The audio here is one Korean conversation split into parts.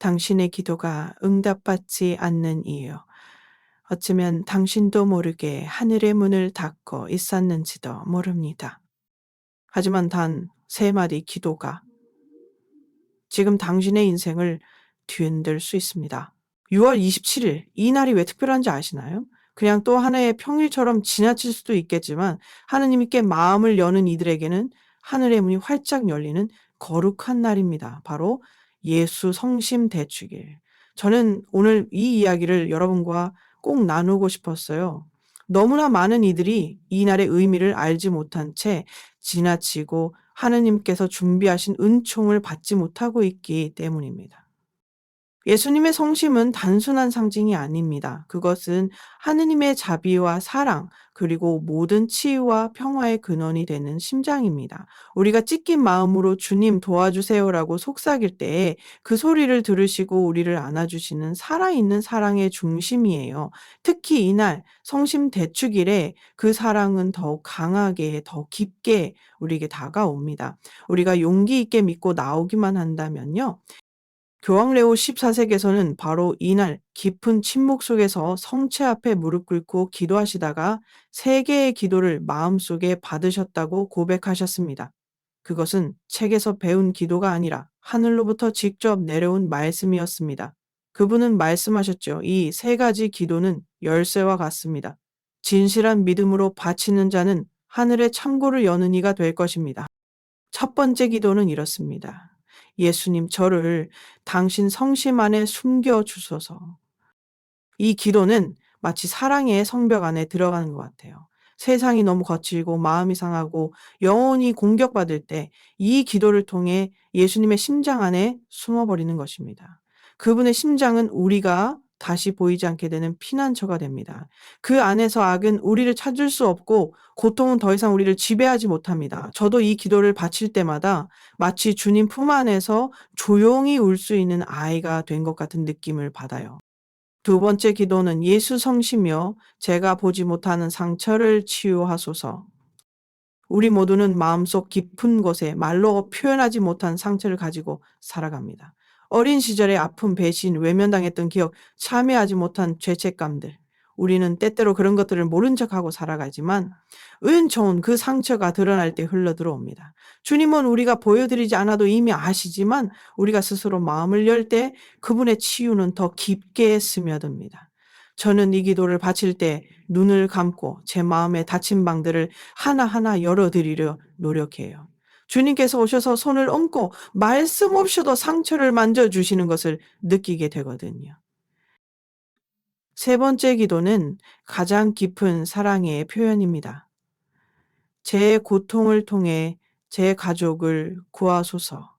당신의 기도가 응답받지 않는 이유. 어쩌면 당신도 모르게 하늘의 문을 닫고 있었는지도 모릅니다. 하지만 단 세 마디 기도가 지금 당신의 인생을 뒤흔들 수 있습니다. 6월 27일, 이 날이 왜 특별한지 아시나요? 그냥 또 하나의 평일처럼 지나칠 수도 있겠지만 하느님께 마음을 여는 이들에게는 하늘의 문이 활짝 열리는 거룩한 날입니다. 바로 예수 성심 대축일. 저는 오늘 이 이야기를 여러분과 꼭 나누고 싶었어요. 너무나 많은 이들이 이 날의 의미를 알지 못한 채 지나치고 하느님께서 준비하신 은총을 받지 못하고 있기 때문입니다. 예수님의 성심은 단순한 상징이 아닙니다. 그것은 하느님의 자비와 사랑, 그리고 모든 치유와 평화의 근원이 되는 심장입니다. 우리가 찢긴 마음으로 주님 도와주세요라고 속삭일 때에 그 소리를 들으시고 우리를 안아주시는 살아있는 사랑의 중심이에요. 특히 이날 성심 대축일에 그 사랑은 더욱 강하게, 더 깊게 우리에게 다가옵니다. 우리가 용기 있게 믿고 나오기만 한다면요. 교황 레오 14세께서는 바로 이날 깊은 침묵 속에서 성체 앞에 무릎 꿇고 기도하시다가 세 개의 기도를 마음속에 받으셨다고 고백하셨습니다. 그것은 책에서 배운 기도가 아니라 하늘로부터 직접 내려온 말씀이었습니다. 그분은 말씀하셨죠. 이 세 가지 기도는 열쇠와 같습니다. 진실한 믿음으로 바치는 자는 하늘의 창고를 여는 이가 될 것입니다. 첫 번째 기도는 이렇습니다. 예수님, 저를 당신 성심 안에 숨겨 주소서. 이 기도는 마치 사랑의 성벽 안에 들어가는 것 같아요. 세상이 너무 거칠고 마음이 상하고 영혼이 공격받을 때 이 기도를 통해 예수님의 심장 안에 숨어버리는 것입니다. 그분의 심장은 우리가 다시 보이지 않게 되는 피난처가 됩니다. 그 안에서 악은 우리를 찾을 수 없고 고통은 더 이상 우리를 지배하지 못합니다. 저도 이 기도를 바칠 때마다 마치 주님 품 안에서 조용히 울 수 있는 아이가 된 것 같은 느낌을 받아요. 두 번째 기도는 예수 성시며 제가 보지 못하는 상처를 치유하소서. 우리 모두는 마음속 깊은 곳에 말로 표현하지 못한 상처를 가지고 살아갑니다. 어린 시절의 아픔, 배신, 외면당했던 기억, 참여하지 못한 죄책감들. 우리는 때때로 그런 것들을 모른 척하고 살아가지만 은총은 그 상처가 드러날 때 흘러들어옵니다. 주님은 우리가 보여드리지 않아도 이미 아시지만 우리가 스스로 마음을 열 때 그분의 치유는 더 깊게 스며듭니다. 저는 이 기도를 바칠 때 눈을 감고 제 마음의 닫힌 방들을 하나하나 열어드리려 노력해요. 주님께서 오셔서 손을 얹고 말씀 없이도 상처를 만져주시는 것을 느끼게 되거든요. 세 번째 기도는 가장 깊은 사랑의 표현입니다. 제 고통을 통해 제 가족을 구하소서.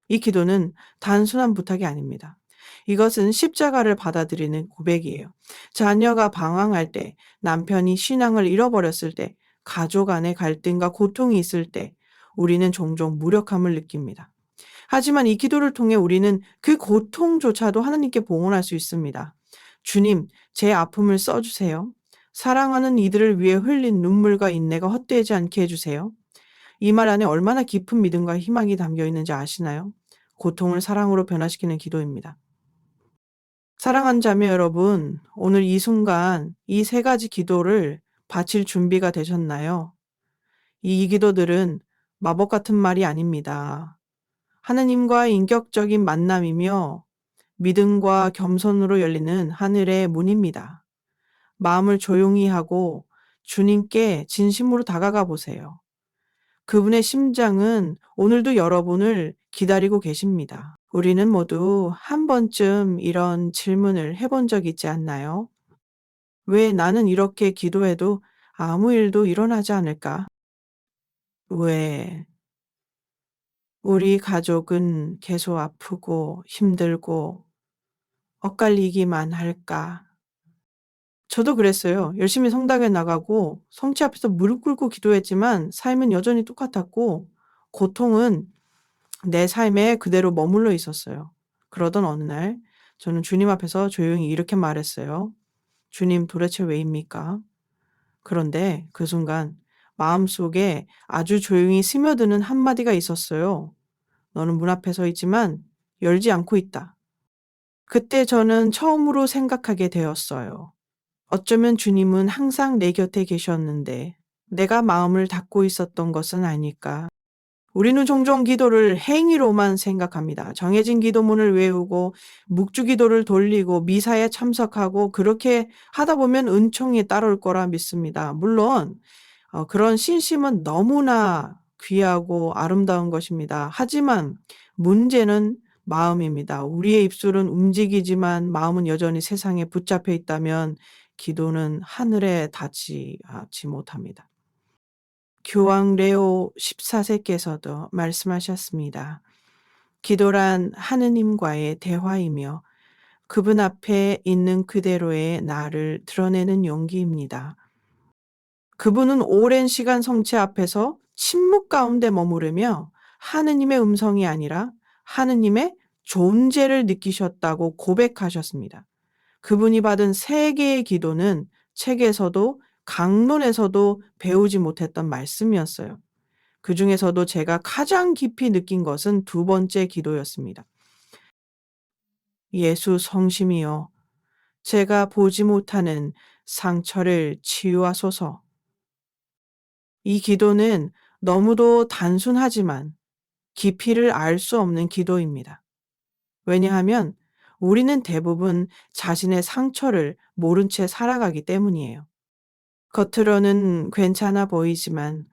이 기도는 단순한 부탁이 아닙니다. 이것은 십자가를 받아들이는 고백이에요. 자녀가 방황할 때, 남편이 신앙을 잃어버렸을 때, 가족 안에 갈등과 고통이 있을 때, 우리는 종종 무력함을 느낍니다. 하지만 이 기도를 통해 우리는 그 고통조차도 하나님께 봉헌할 수 있습니다. 주님, 제 아픔을 써주세요. 사랑하는 이들을 위해 흘린 눈물과 인내가 헛되지 않게 해주세요. 이 말 안에 얼마나 깊은 믿음과 희망이 담겨 있는지 아시나요? 고통을 사랑으로 변화시키는 기도입니다. 사랑하는 자매 여러분, 오늘 이 순간 이 세 가지 기도를 바칠 준비가 되셨나요? 이 기도들은 마법 같은 말이 아닙니다. 하느님과의 인격적인 만남이며 믿음과 겸손으로 열리는 하늘의 문입니다. 마음을 조용히 하고 주님께 진심으로 다가가 보세요. 그분의 심장은 오늘도 여러분을 기다리고 계십니다. 우리는 모두 한 번쯤 이런 질문을 해본 적 있지 않나요? 왜 나는 이렇게 기도해도 아무 일도 일어나지 않을까? 왜 우리 가족은 계속 아프고 힘들고 엇갈리기만 할까? 저도 그랬어요. 열심히 성당에 나가고 성체 앞에서 무릎 꿇고 기도했지만 삶은 여전히 똑같았고 고통은 내 삶에 그대로 머물러 있었어요. 그러던 어느 날 저는 주님 앞에서 조용히 이렇게 말했어요. 주님 도대체 왜입니까? 그런데 그 순간 마음속에 아주 조용히 스며드는 한마디가 있었어요. 너는 문 앞에 서 있지만 열지 않고 있다. 그때 저는 처음으로 생각하게 되었어요. 어쩌면 주님은 항상 내 곁에 계셨는데 내가 마음을 닫고 있었던 것은 아닐까. 우리는 종종 기도를 행위로만 생각합니다. 정해진 기도문을 외우고 묵주 기도를 돌리고 미사에 참석하고 그렇게 하다 보면 은총이 따라올 거라 믿습니다. 물론 그런 신심은 너무나 귀하고 아름다운 것입니다. 하지만 문제는 마음입니다. 우리의 입술은 움직이지만 마음은 여전히 세상에 붙잡혀 있다면 기도는 하늘에 닿지 못합니다. 교황 레오 14세께서도 말씀하셨습니다. 기도란 하느님과의 대화이며 그분 앞에 있는 그대로의 나를 드러내는 용기입니다. 그분은 오랜 시간 성체 앞에서 침묵 가운데 머무르며 하느님의 음성이 아니라 하느님의 존재를 느끼셨다고 고백하셨습니다. 그분이 받은 세 개의 기도는 책에서도 강론에서도 배우지 못했던 말씀이었어요. 그 중에서도 제가 가장 깊이 느낀 것은 두 번째 기도였습니다. 예수 성심이여, 제가 보지 못하는 상처를 치유하소서. 이 기도는 너무도 단순하지만 깊이를 알 수 없는 기도입니다. 왜냐하면 우리는 대부분 자신의 상처를 모른 채 살아가기 때문이에요. 겉으로는 괜찮아 보이지만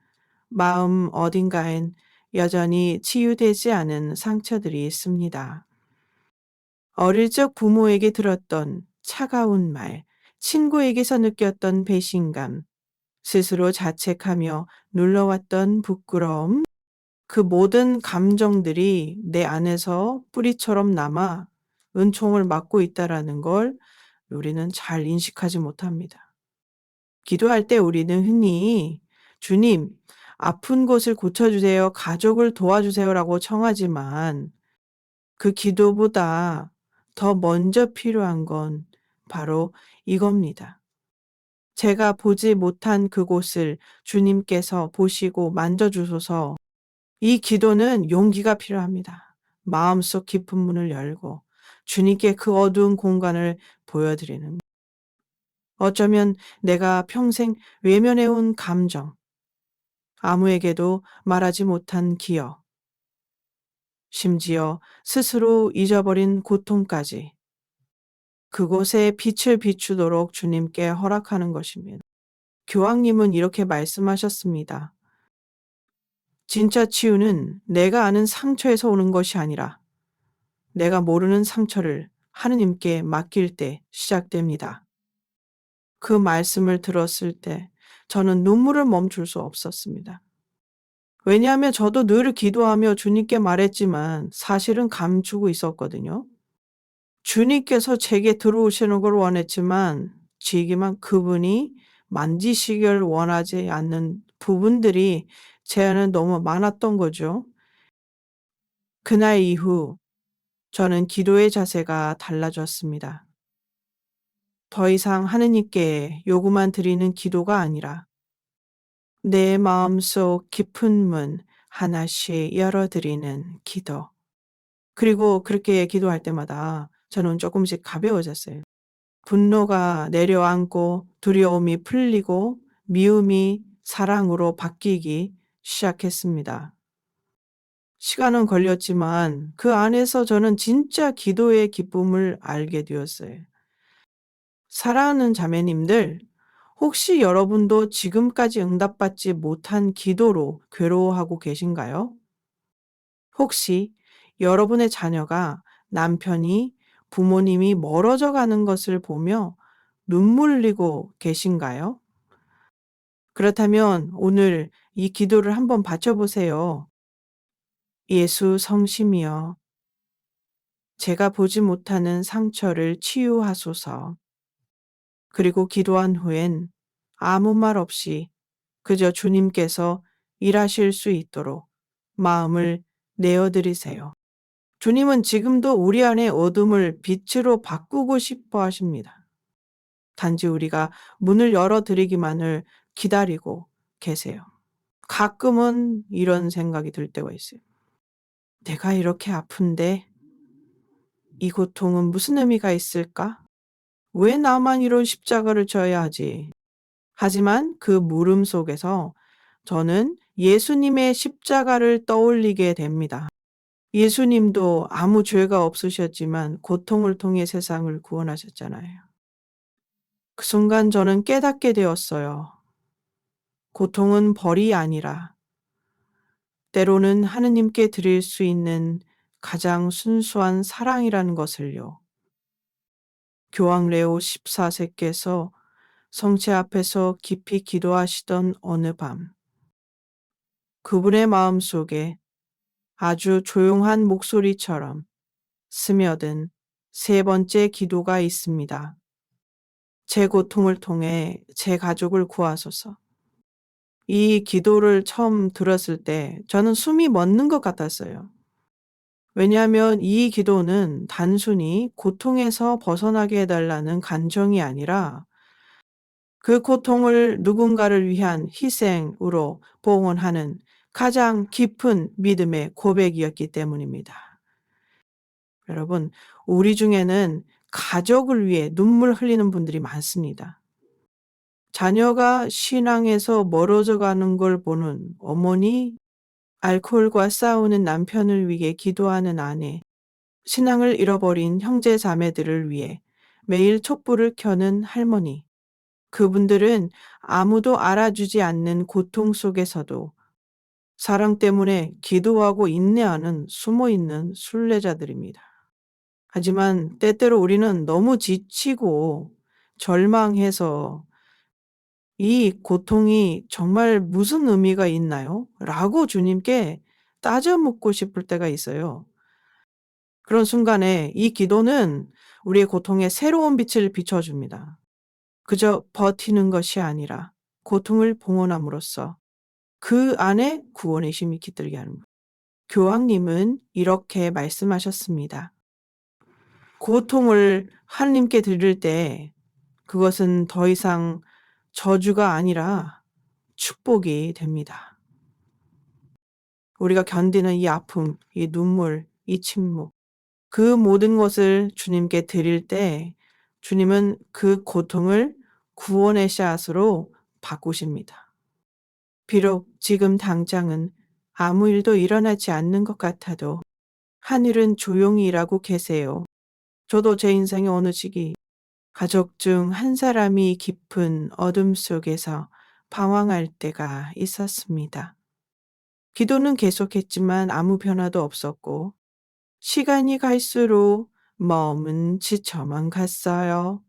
마음 어딘가엔 여전히 치유되지 않은 상처들이 있습니다. 어릴 적 부모에게 들었던 차가운 말, 친구에게서 느꼈던 배신감, 스스로 자책하며 눌러왔던 부끄러움, 그 모든 감정들이 내 안에서 뿌리처럼 남아 은총을 막고 있다라는 걸 우리는 잘 인식하지 못합니다. 기도할 때 우리는 흔히 주님, 아픈 곳을 고쳐주세요, 가족을 도와주세요라고 청하지만 그 기도보다 더 먼저 필요한 건 바로 이겁니다. 제가 보지 못한 그곳을 주님께서 보시고 만져주소서. 이 기도는 용기가 필요합니다. 마음속 깊은 문을 열고 주님께 그 어두운 공간을 보여드리는. 어쩌면 내가 평생 외면해온 감정, 아무에게도 말하지 못한 기억, 심지어 스스로 잊어버린 고통까지 그곳에 빛을 비추도록 주님께 허락하는 것입니다. 교황님은 이렇게 말씀하셨습니다. 진짜 치유는 내가 아는 상처에서 오는 것이 아니라 내가 모르는 상처를 하느님께 맡길 때 시작됩니다. 그 말씀을 들었을 때 저는 눈물을 멈출 수 없었습니다. 왜냐하면 저도 늘 기도하며 주님께 말했지만 사실은 감추고 있었거든요. 주님께서 제게 들어오시는 걸 원했지만 지기만 그분이 만지시길 원하지 않는 부분들이 제 안에 너무 많았던 거죠. 그날 이후 저는 기도의 자세가 달라졌습니다. 더 이상 하느님께 요구만 드리는 기도가 아니라 내 마음속 깊은 문 하나씩 열어드리는 기도. 그리고 그렇게 기도할 때마다 저는 조금씩 가벼워졌어요. 분노가 내려앉고 두려움이 풀리고 미움이 사랑으로 바뀌기 시작했습니다. 시간은 걸렸지만 그 안에서 저는 진짜 기도의 기쁨을 알게 되었어요. 사랑하는 자매님들, 혹시 여러분도 지금까지 응답받지 못한 기도로 괴로워하고 계신가요? 혹시 여러분의 자녀가 남편이 부모님이 멀어져 가는 것을 보며 눈물 흘리고 계신가요? 그렇다면 오늘 이 기도를 한번 바쳐보세요. 예수 성심이여, 제가 보지 못하는 상처를 치유하소서. 그리고 기도한 후엔 아무 말 없이 그저 주님께서 일하실 수 있도록 마음을 내어드리세요. 주님은 지금도 우리 안의 어둠을 빛으로 바꾸고 싶어 하십니다. 단지 우리가 문을 열어드리기만을 기다리고 계세요. 가끔은 이런 생각이 들 때가 있어요. 내가 이렇게 아픈데 이 고통은 무슨 의미가 있을까? 왜 나만 이런 십자가를 져야 하지? 하지만 그 물음 속에서 저는 예수님의 십자가를 떠올리게 됩니다. 예수님도 아무 죄가 없으셨지만 고통을 통해 세상을 구원하셨잖아요. 그 순간 저는 깨닫게 되었어요. 고통은 벌이 아니라 때로는 하느님께 드릴 수 있는 가장 순수한 사랑이라는 것을요. 교황 레오 14세께서 성체 앞에서 깊이 기도하시던 어느 밤, 그분의 마음속에 아주 조용한 목소리처럼 스며든 세 번째 기도가 있습니다. 제 고통을 통해 제 가족을 구하소서. 이 기도를 처음 들었을 때 저는 숨이 멎는 것 같았어요. 왜냐하면 이 기도는 단순히 고통에서 벗어나게 해달라는 간청이 아니라 그 고통을 누군가를 위한 희생으로 봉헌하는 가장 깊은 믿음의 고백이었기 때문입니다. 여러분, 우리 중에는 가족을 위해 눈물 흘리는 분들이 많습니다. 자녀가 신앙에서 멀어져 가는 걸 보는 어머니, 알코올과 싸우는 남편을 위해 기도하는 아내, 신앙을 잃어버린 형제 자매들을 위해 매일 촛불을 켜는 할머니. 그분들은 아무도 알아주지 않는 고통 속에서도 사랑 때문에 기도하고 인내하는 숨어있는 순례자들입니다. 하지만 때때로 우리는 너무 지치고 절망해서 이 고통이 정말 무슨 의미가 있나요? 라고 주님께 따져 묻고 싶을 때가 있어요. 그런 순간에 이 기도는 우리의 고통에 새로운 빛을 비춰줍니다. 그저 버티는 것이 아니라 고통을 봉헌함으로써 그 안에 구원의 힘이 깃들게 하는 거예요. 교황님은 이렇게 말씀하셨습니다. 고통을 하나님께 드릴 때 그것은 더 이상 저주가 아니라 축복이 됩니다. 우리가 견디는 이 아픔, 이 눈물, 이 침묵, 그 모든 것을 주님께 드릴 때 주님은 그 고통을 구원의 씨앗으로 바꾸십니다. 비록 지금 당장은 아무 일도 일어나지 않는 것 같아도 하늘은 조용히 일하고 계세요. 저도 제 인생의 어느 시기 가족 중 한 사람이 깊은 어둠 속에서 방황할 때가 있었습니다. 기도는 계속했지만 아무 변화도 없었고 시간이 갈수록 마음은 지쳐만 갔어요.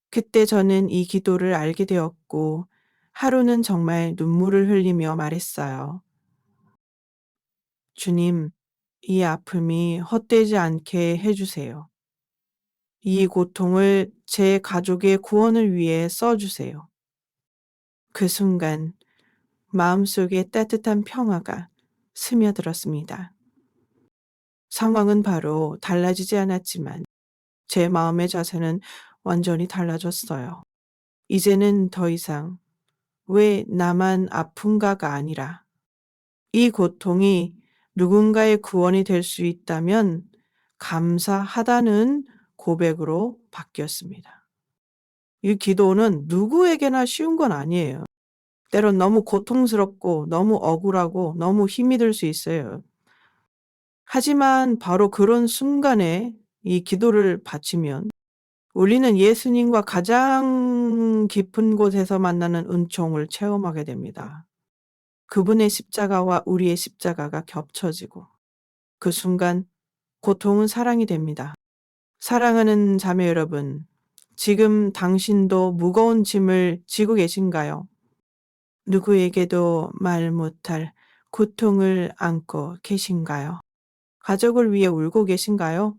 그때 저는 이 기도를 알게 되었고 하루는 정말 눈물을 흘리며 말했어요. 주님, 이 아픔이 헛되지 않게 해주세요. 이 고통을 제 가족의 구원을 위해 써주세요. 그 순간 마음속에 따뜻한 평화가 스며들었습니다. 상황은 바로 달라지지 않았지만 제 마음의 자세는 완전히 달라졌어요. 이제는 더 이상 왜 나만 아픈가가 아니라 이 고통이 누군가의 구원이 될 수 있다면 감사하다는 고백으로 바뀌었습니다. 이 기도는 누구에게나 쉬운 건 아니에요. 때론 너무 고통스럽고 너무 억울하고 너무 힘이 들 수 있어요. 하지만 바로 그런 순간에 이 기도를 바치면 우리는 예수님과 가장 깊은 곳에서 만나는 은총을 체험하게 됩니다. 그분의 십자가와 우리의 십자가가 겹쳐지고 그 순간 고통은 사랑이 됩니다. 사랑하는 자매 여러분, 지금 당신도 무거운 짐을 지고 계신가요? 누구에게도 말 못할 고통을 안고 계신가요? 가족을 위해 울고 계신가요?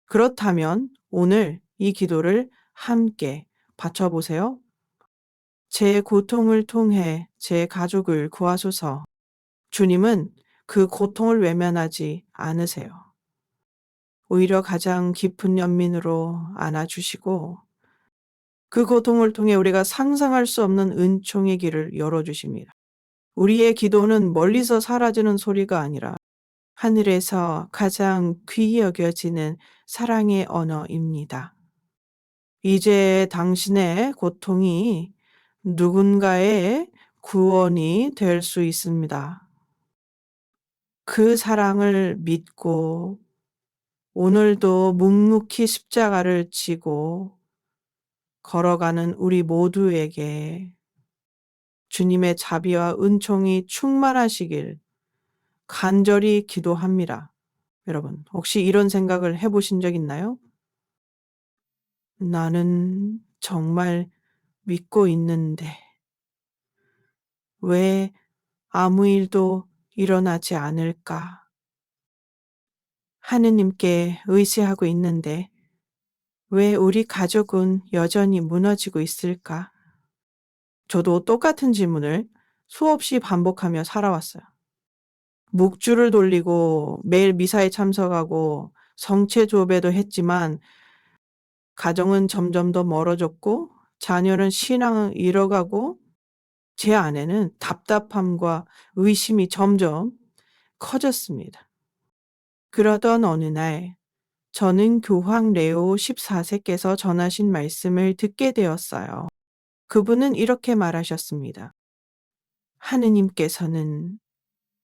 그렇다면 오늘 이 기도를 함께 바쳐보세요. 제 고통을 통해 제 가족을 구하소서. 주님은 그 고통을 외면하지 않으세요. 오히려 가장 깊은 연민으로 안아주시고 그 고통을 통해 우리가 상상할 수 없는 은총의 길을 열어주십니다. 우리의 기도는 멀리서 사라지는 소리가 아니라 하늘에서 가장 귀히 여겨지는 사랑의 언어입니다. 이제 당신의 고통이 누군가의 구원이 될 수 있습니다. 그 사랑을 믿고 오늘도 묵묵히 십자가를 지고 걸어가는 우리 모두에게 주님의 자비와 은총이 충만하시길 간절히 기도합니다. 여러분, 혹시 이런 생각을 해보신 적 있나요? 나는 정말 믿고 있는데 왜 아무 일도 일어나지 않을까? 하느님께 의지하고 있는데 왜 우리 가족은 여전히 무너지고 있을까? 저도 똑같은 질문을 수없이 반복하며 살아왔어요. 묵주를 돌리고 매일 미사에 참석하고 성체조배도 했지만 가정은 점점 더 멀어졌고 자녀는 신앙을 잃어가고 제 안에는 답답함과 의심이 점점 커졌습니다. 그러던 어느 날 저는 교황 레오 14세께서 전하신 말씀을 듣게 되었어요. 그분은 이렇게 말하셨습니다. 하느님께서는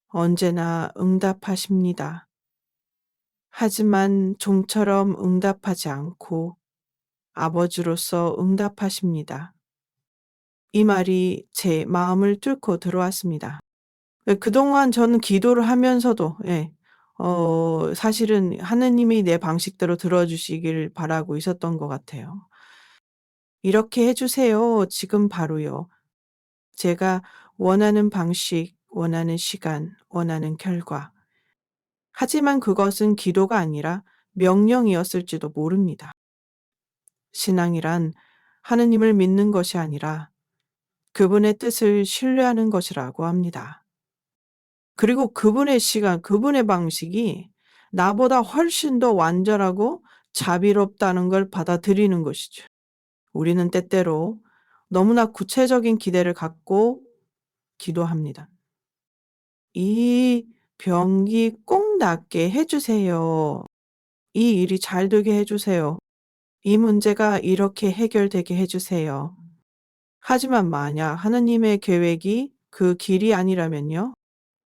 언제나 응답하십니다. 하지만 종처럼 응답하지 않고 아버지로서 응답하십니다. 이 말이 제 마음을 뚫고 들어왔습니다. 그동안 저는 기도를 하면서도 사실은 하느님이 내 방식대로 들어주시길 바라고 있었던 것 같아요. 이렇게 해주세요. 지금 바로요. 제가 원하는 방식, 원하는 시간, 원하는 결과. 하지만 그것은 기도가 아니라 명령이었을지도 모릅니다. 신앙이란 하느님을 믿는 것이 아니라 그분의 뜻을 신뢰하는 것이라고 합니다. 그리고 그분의 시간, 그분의 방식이 나보다 훨씬 더 완전하고 자비롭다는 걸 받아들이는 것이죠. 우리는 때때로 너무나 구체적인 기대를 갖고 기도합니다. 이 병이 꼭 낫게 해주세요. 이 일이 잘 되게 해주세요. 이 문제가 이렇게 해결되게 해주세요. 하지만 만약 하느님의 계획이 그 길이 아니라면요.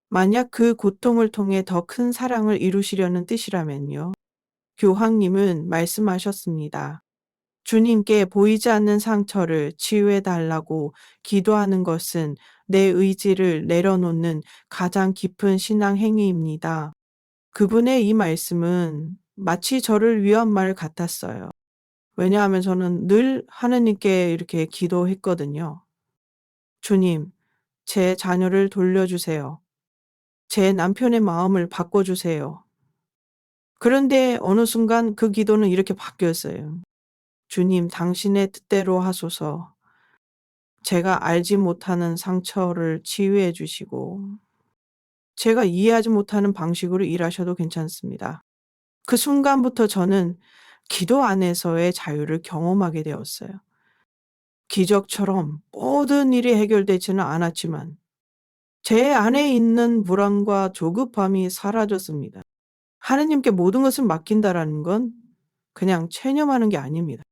만약 그 고통을 통해 더 큰 사랑을 이루시려는 뜻이라면요. 교황님은 말씀하셨습니다. 주님께 보이지 않는 상처를 치유해 달라고 기도하는 것은 내 의지를 내려놓는 가장 깊은 신앙 행위입니다. 그분의 이 말씀은 마치 저를 위한 말 같았어요. 왜냐하면 저는 늘 하느님께 이렇게 기도했거든요. 주님, 제 자녀를 돌려주세요. 제 남편의 마음을 바꿔주세요. 그런데 어느 순간 그 기도는 이렇게 바뀌었어요. 주님, 당신의 뜻대로 하소서. 제가 알지 못하는 상처를 치유해 주시고, 제가 이해하지 못하는 방식으로 일하셔도 괜찮습니다. 그 순간부터 저는 기도 안에서의 자유를 경험하게 되었어요. 기적처럼 모든 일이 해결되지는 않았지만, 제 안에 있는 불안과 조급함이 사라졌습니다. 하느님께 모든 것을 맡긴다라는 건 그냥 체념하는 게 아닙니다.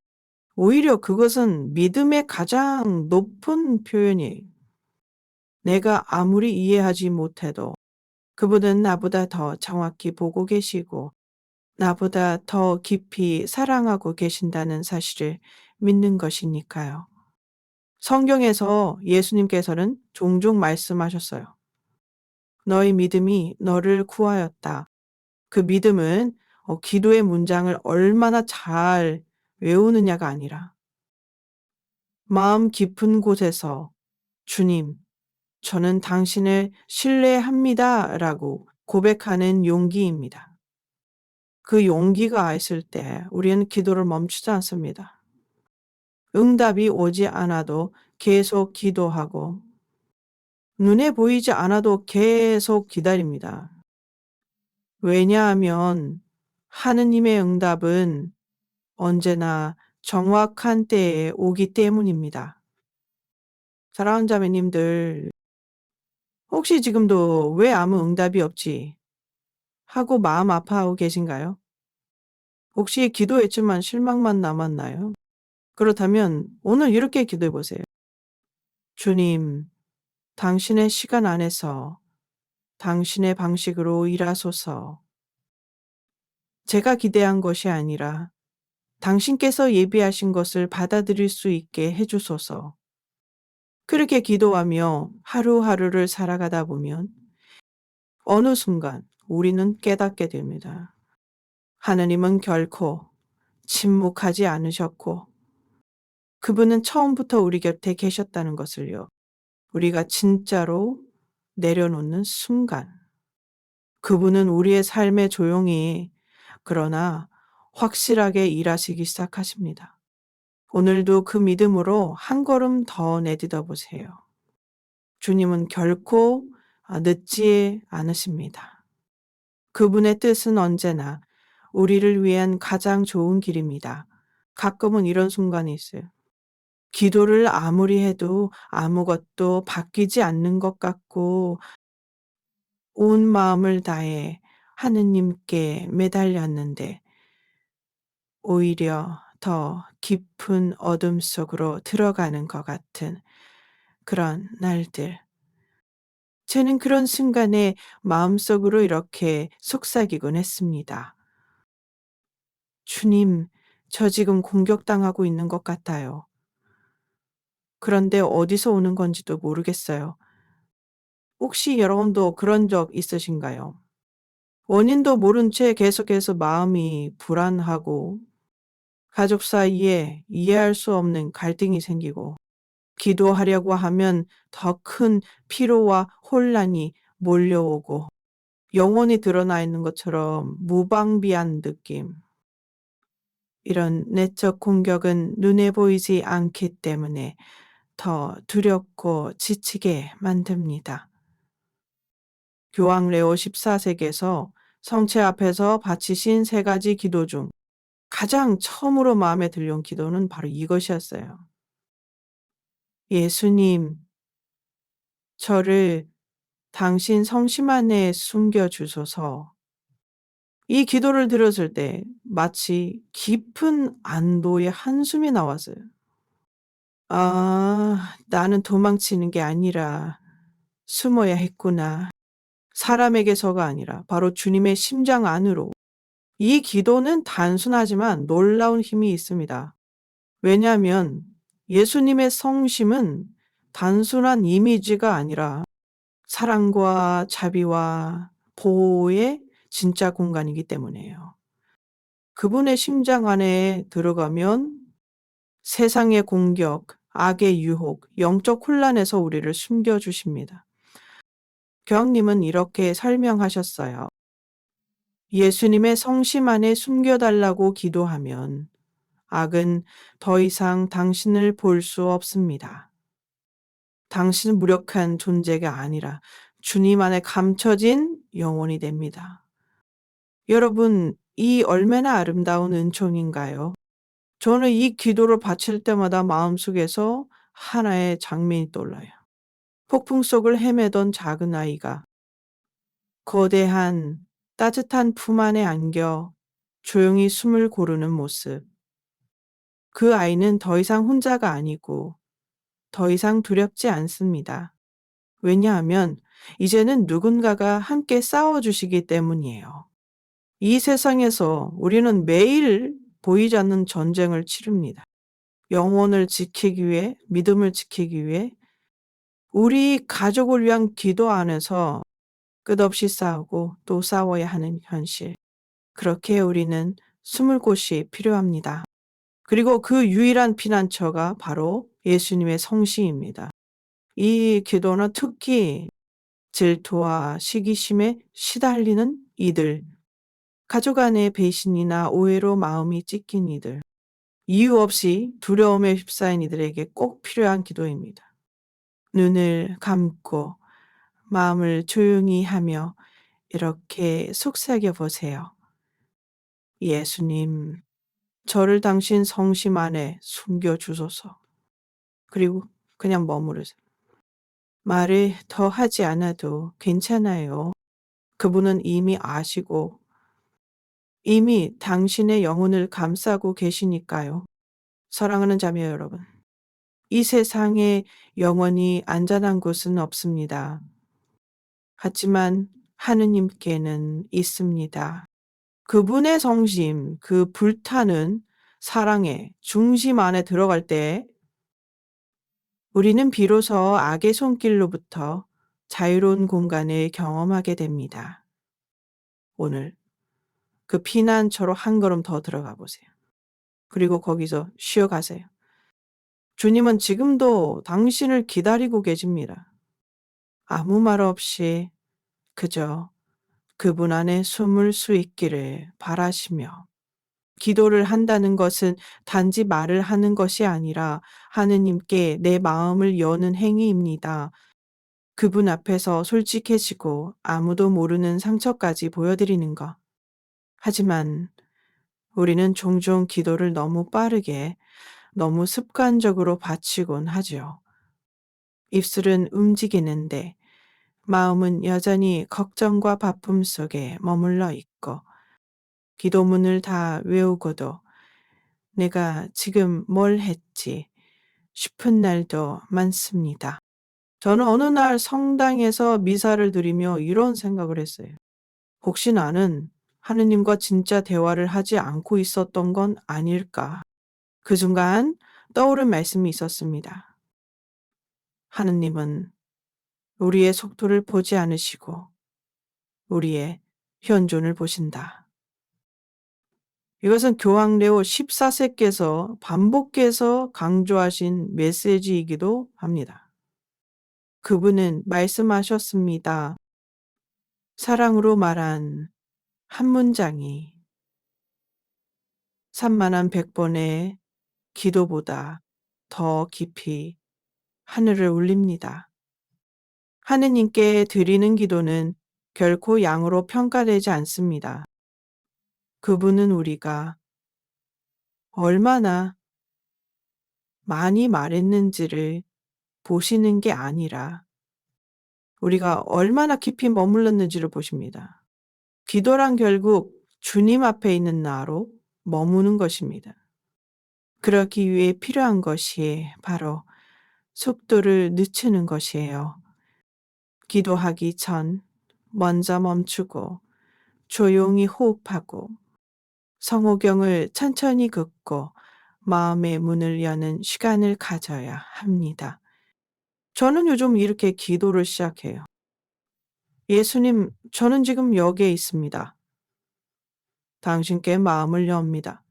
오히려 그것은 믿음의 가장 높은 표현이에요. 내가 아무리 이해하지 못해도 그분은 나보다 더 정확히 보고 계시고 나보다 더 깊이 사랑하고 계신다는 사실을 믿는 것이니까요. 성경에서 예수님께서는 종종 말씀하셨어요. 너의 믿음이 너를 구하였다. 그 믿음은 기도의 문장을 얼마나 잘 외우느냐가 아니라 마음 깊은 곳에서 주님, 저는 당신을 신뢰합니다. 라고 고백하는 용기입니다. 그 용기가 있을 때 우리는 기도를 멈추지 않습니다. 응답이 오지 않아도 계속 기도하고 눈에 보이지 않아도 계속 기다립니다. 왜냐하면 하느님의 응답은 언제나 정확한 때에 오기 때문입니다. 사랑하는 자매님들, 혹시 지금도 왜 아무 응답이 없지? 하고 마음 아파하고 계신가요? 혹시 기도했지만 실망만 남았나요? 그렇다면 오늘 이렇게 기도해 보세요. 주님, 당신의 시간 안에서 당신의 방식으로 일하소서. 제가 기대한 것이 아니라 당신께서 예비하신 것을 받아들일 수 있게 해 주소서. 그렇게 기도하며 하루하루를 살아가다 보면 어느 순간 우리는 깨닫게 됩니다. 하느님은 결코 침묵하지 않으셨고 그분은 처음부터 우리 곁에 계셨다는 것을요. 우리가 진짜로 내려놓는 순간 그분은 우리의 삶에 조용히 그러나 확실하게 일하시기 시작하십니다. 오늘도 그 믿음으로 한 걸음 더 내딛어 보세요. 주님은 결코 늦지 않으십니다. 그분의 뜻은 언제나 우리를 위한 가장 좋은 길입니다. 가끔은 이런 순간이 있어요. 기도를 아무리 해도 아무것도 바뀌지 않는 것 같고 온 마음을 다해 하느님께 매달렸는데 오히려 더 깊은 어둠 속으로 들어가는 것 같은 그런 날들. 저는 그런 순간에 마음속으로 이렇게 속삭이곤 했습니다. 주님, 저 지금 공격당하고 있는 것 같아요. 그런데 어디서 오는 건지도 모르겠어요. 혹시 여러분도 그런 적 있으신가요? 원인도 모른 채 계속해서 마음이 불안하고 가족 사이에 이해할 수 없는 갈등이 생기고 기도하려고 하면 더 큰 피로와 혼란이 몰려오고 영혼이 드러나 있는 것처럼 무방비한 느낌. 이런 내적 공격은 눈에 보이지 않기 때문에 더 두렵고 지치게 만듭니다. 교황 레오 14세께서 성체 앞에서 바치신 세 가지 기도 중 가장 처음으로 마음에 들려온 기도는 바로 이것이었어요. 예수님, 저를 당신 성심 안에 숨겨 주소서. 이 기도를 들었을 때 마치 깊은 안도의 한숨이 나왔어요. 아, 나는 도망치는 게 아니라 숨어야 했구나. 사람에게서가 아니라 바로 주님의 심장 안으로. 이 기도는 단순하지만 놀라운 힘이 있습니다. 왜냐하면 예수님의 성심은 단순한 이미지가 아니라 사랑과 자비와 보호의 진짜 공간이기 때문이에요. 그분의 심장 안에 들어가면 세상의 공격, 악의 유혹, 영적 혼란에서 우리를 숨겨주십니다. 교황님은 이렇게 설명하셨어요. 예수님의 성심 안에 숨겨달라고 기도하면 악은 더 이상 당신을 볼 수 없습니다. 당신은 무력한 존재가 아니라 주님 안에 감춰진 영혼이 됩니다. 여러분, 이 얼마나 아름다운 은총인가요? 저는 이 기도를 바칠 때마다 마음속에서 하나의 장면이 떠올라요. 폭풍 속을 헤매던 작은 아이가 거대한 따뜻한 품 안에 안겨 조용히 숨을 고르는 모습. 그 아이는 더 이상 혼자가 아니고 더 이상 두렵지 않습니다. 왜냐하면 이제는 누군가가 함께 싸워주시기 때문이에요. 이 세상에서 우리는 매일 보이지 않는 전쟁을 치릅니다. 영혼을 지키기 위해, 믿음을 지키기 위해 우리 가족을 위한 기도 안에서 끝없이 싸우고 또 싸워야 하는 현실. 그렇게 우리는 숨을 곳이 필요합니다. 그리고 그 유일한 피난처가 바로 예수님의 성심입니다. 이 기도는 특히 질투와 시기심에 시달리는 이들, 가족 안의 배신이나 오해로 마음이 찢긴 이들, 이유 없이 두려움에 휩싸인 이들에게 꼭 필요한 기도입니다. 눈을 감고 마음을 조용히 하며 이렇게 속삭여 보세요. 예수님, 저를 당신 성심 안에 숨겨 주소서. 그리고 그냥 머무르세요. 말을 더 하지 않아도 괜찮아요. 그분은 이미 아시고 이미 당신의 영혼을 감싸고 계시니까요. 사랑하는 자매 여러분, 이 세상에 영원히 안전한 곳은 없습니다. 하지만 하느님께는 있습니다. 그분의 성심, 그 불타는 사랑의 중심 안에 들어갈 때 우리는 비로소 악의 손길로부터 자유로운 공간을 경험하게 됩니다. 오늘 그 피난처로 한 걸음 더 들어가 보세요. 그리고 거기서 쉬어가세요. 주님은 지금도 당신을 기다리고 계십니다. 아무 말 없이 그저 그분 안에 숨을 수 있기를 바라시며, 기도를 한다는 것은 단지 말을 하는 것이 아니라 하느님께 내 마음을 여는 행위입니다. 그분 앞에서 솔직해지고 아무도 모르는 상처까지 보여드리는 것. 하지만 우리는 종종 기도를 너무 빠르게, 너무 습관적으로 바치곤 하죠. 입술은 움직이는데 마음은 여전히 걱정과 바쁨 속에 머물러 있고, 기도문을 다 외우고도 내가 지금 뭘 했지 싶은 날도 많습니다. 저는 어느 날 성당에서 미사를 드리며 이런 생각을 했어요. 혹시 나는 하느님과 진짜 대화를 하지 않고 있었던 건 아닐까? 그 순간 떠오른 말씀이 있었습니다. 하느님은 우리의 속도를 보지 않으시고 우리의 현존을 보신다. 이것은 교황 레오 14세께서 반복해서 강조하신 메시지이기도 합니다. 그분은 말씀하셨습니다. 사랑으로 말한 한 문장이 3만한 100번의 기도보다 더 깊이 하늘을 울립니다. 하느님께 드리는 기도는 결코 양으로 평가되지 않습니다. 그분은 우리가 얼마나 많이 말했는지를 보시는 게 아니라 우리가 얼마나 깊이 머물렀는지를 보십니다. 기도란 결국 주님 앞에 있는 나로 머무는 것입니다. 그러기 위해 필요한 것이 바로 속도를 늦추는 것이에요. 기도하기 전 먼저 멈추고 조용히 호흡하고 성호경을 천천히 긋고 마음의 문을 여는 시간을 가져야 합니다. 저는 요즘 이렇게 기도를 시작해요. 예수님, 저는 지금 여기에 있습니다. 당신께 마음을 엽니다.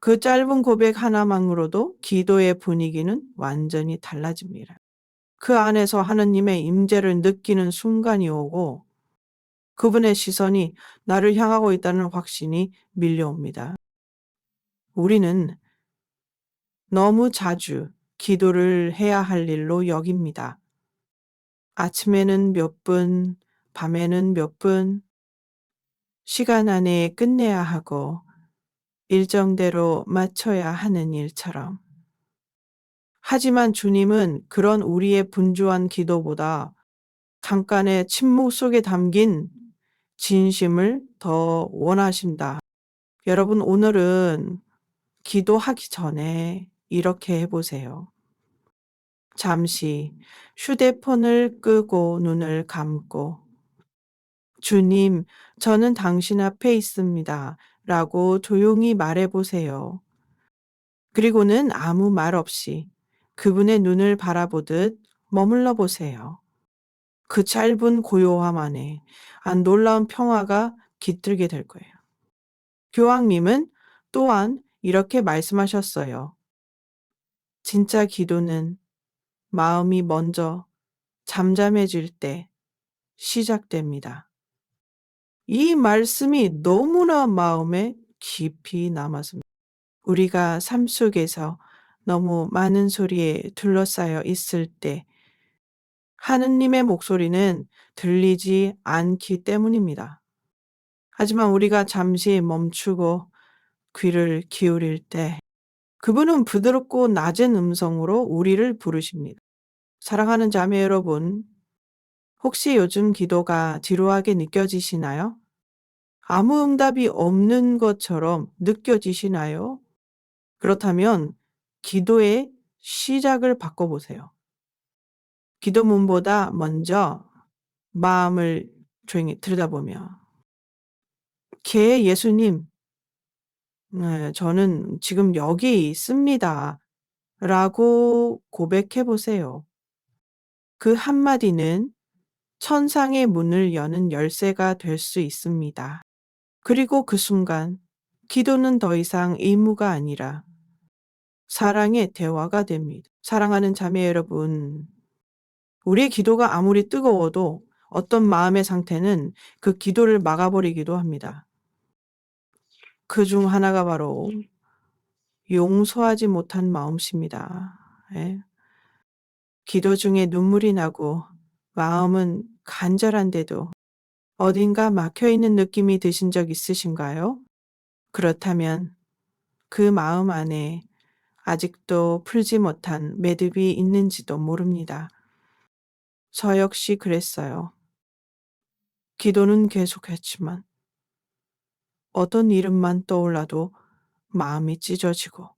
그 짧은 고백 하나만으로도 기도의 분위기는 완전히 달라집니다. 그 안에서 하느님의 임재를 느끼는 순간이 오고 그분의 시선이 나를 향하고 있다는 확신이 밀려옵니다. 우리는 너무 자주 기도를 해야 할 일로 여깁니다. 아침에는 몇 분, 밤에는 몇 분, 시간 안에 끝내야 하고 일정대로 맞춰야 하는 일처럼. 하지만 주님은 그런 우리의 분주한 기도보다 잠깐의 침묵 속에 담긴 진심을 더 원하신다. 여러분, 오늘은 기도하기 전에 이렇게 해보세요. 잠시 휴대폰을 끄고 눈을 감고 주님, 저는 당신 앞에 있습니다. 라고 조용히 말해보세요. 그리고는 아무 말 없이 그분의 눈을 바라보듯 머물러 보세요. 그 짧은 고요함 안에 놀라운 평화가 깃들게 될 거예요. 교황님은 또한 이렇게 말씀하셨어요. 진짜 기도는 마음이 먼저 잠잠해질 때 시작됩니다. 이 말씀이 너무나 마음에 깊이 남았습니다. 우리가 삶 속에서 너무 많은 소리에 둘러싸여 있을 때 하느님의 목소리는 들리지 않기 때문입니다. 하지만 우리가 잠시 멈추고 귀를 기울일 때 그분은 부드럽고 낮은 음성으로 우리를 부르십니다. 사랑하는 자매 여러분, 혹시 요즘 기도가 지루하게 느껴지시나요? 아무 응답이 없는 것처럼 느껴지시나요? 그렇다면 기도의 시작을 바꿔보세요. 기도문보다 먼저 마음을 조용히 들여다보며, 개 예수님, 네, 저는 지금 여기 있습니다. 라고 고백해 보세요. 그 한마디는 천상의 문을 여는 열쇠가 될 수 있습니다. 그리고 그 순간 기도는 더 이상 의무가 아니라 사랑의 대화가 됩니다. 사랑하는 자매 여러분, 우리의 기도가 아무리 뜨거워도 어떤 마음의 상태는 그 기도를 막아버리기도 합니다. 그 중 하나가 바로 용서하지 못한 마음씨입니다. 예. 기도 중에 눈물이 나고 마음은 간절한데도 어딘가 막혀 있는 느낌이 드신 적 있으신가요? 그렇다면 그 마음 안에 아직도 풀지 못한 매듭이 있는지도 모릅니다. 저 역시 그랬어요. 기도는 계속했지만 어떤 이름만 떠올라도 마음이 찢어지고,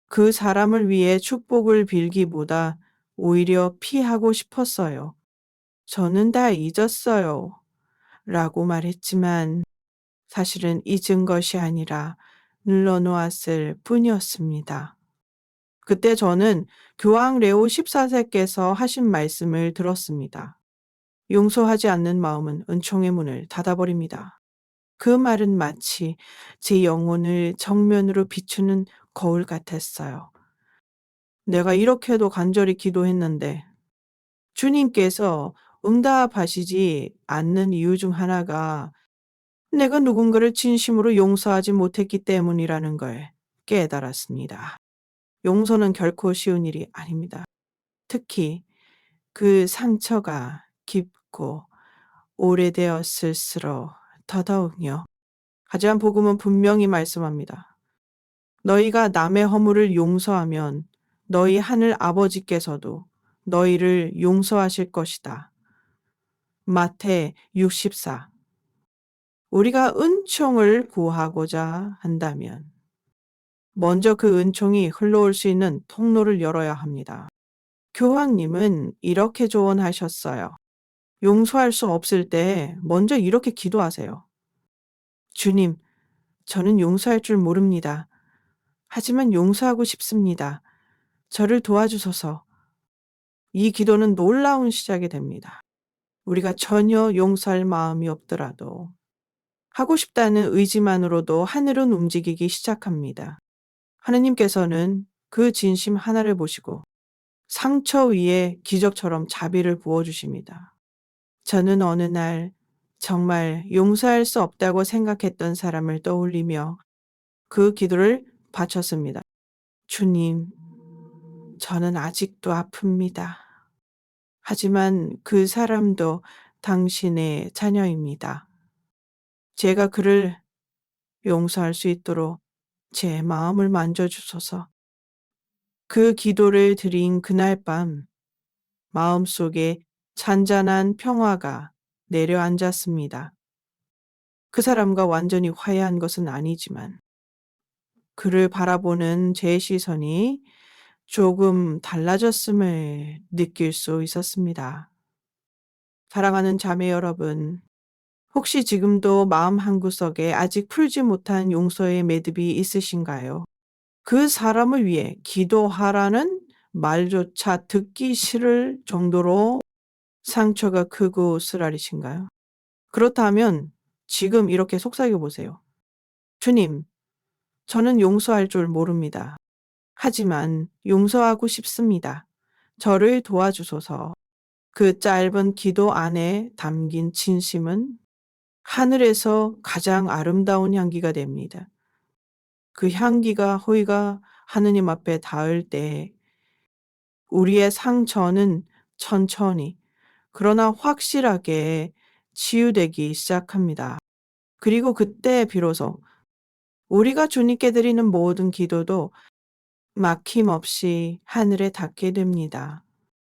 그 사람을 위해 축복을 빌기보다 오히려 피하고 싶었어요. 저는 다 잊었어요. 라고 말했지만 사실은 잊은 것이 아니라 눌러놓았을 뿐이었습니다. 그때 저는 교황 레오 14세께서 하신 말씀을 들었습니다. 용서하지 않는 마음은 은총의 문을 닫아버립니다. 그 말은 마치 제 영혼을 정면으로 비추는 거울 같았어요. 내가 이렇게도 간절히 기도했는데 주님께서 응답하시지 않는 이유 중 하나가 내가 누군가를 진심으로 용서하지 못했기 때문이라는 걸 깨달았습니다. 용서는 결코 쉬운 일이 아닙니다. 특히 그 상처가 깊고 오래되었을수록 더더욱요. 하지만 복음은 분명히 말씀합니다. 너희가 남의 허물을 용서하면 너희 하늘 아버지께서도 너희를 용서하실 것이다. 마태 64. 우리가 은총을 구하고자 한다면 먼저 그 은총이 흘러올 수 있는 통로를 열어야 합니다. 교황님은 이렇게 조언하셨어요. 용서할 수 없을 때 먼저 이렇게 기도하세요. 주님, 저는 용서할 줄 모릅니다. 하지만 용서하고 싶습니다. 저를 도와주소서. 이 기도는 놀라운 시작이 됩니다. 우리가 전혀 용서할 마음이 없더라도 하고 싶다는 의지만으로도 하늘은 움직이기 시작합니다. 하느님께서는 그 진심 하나를 보시고 상처 위에 기적처럼 자비를 부어주십니다. 저는 어느 날 정말 용서할 수 없다고 생각했던 사람을 떠올리며 그 기도를 바쳤습니다. 주님, 저는 아직도 아픕니다. 하지만 그 사람도 당신의 자녀입니다. 제가 그를 용서할 수 있도록 제 마음을 만져주소서. 그 기도를 드린 그날 밤 마음속에 잔잔한 평화가 내려앉았습니다. 그 사람과 완전히 화해한 것은 아니지만 그를 바라보는 제 시선이 조금 달라졌음을 느낄 수 있었습니다. 사랑하는 자매 여러분, 혹시 지금도 마음 한구석에 아직 풀지 못한 용서의 매듭이 있으신가요? 그 사람을 위해 기도하라는 말조차 듣기 싫을 정도로 상처가 크고 쓰라리신가요? 그렇다면 지금 이렇게 속삭여 보세요. 주님, 저는 용서할 줄 모릅니다. 하지만 용서하고 싶습니다. 저를 도와주소서. 그 짧은 기도 안에 담긴 진심은 하늘에서 가장 아름다운 향기가 됩니다. 그 향기가 호의가 하느님 앞에 닿을 때 우리의 상처는 천천히 그러나 확실하게 치유되기 시작합니다. 그리고 그때 비로소 우리가 주님께 드리는 모든 기도도 막힘없이 하늘에 닿게 됩니다.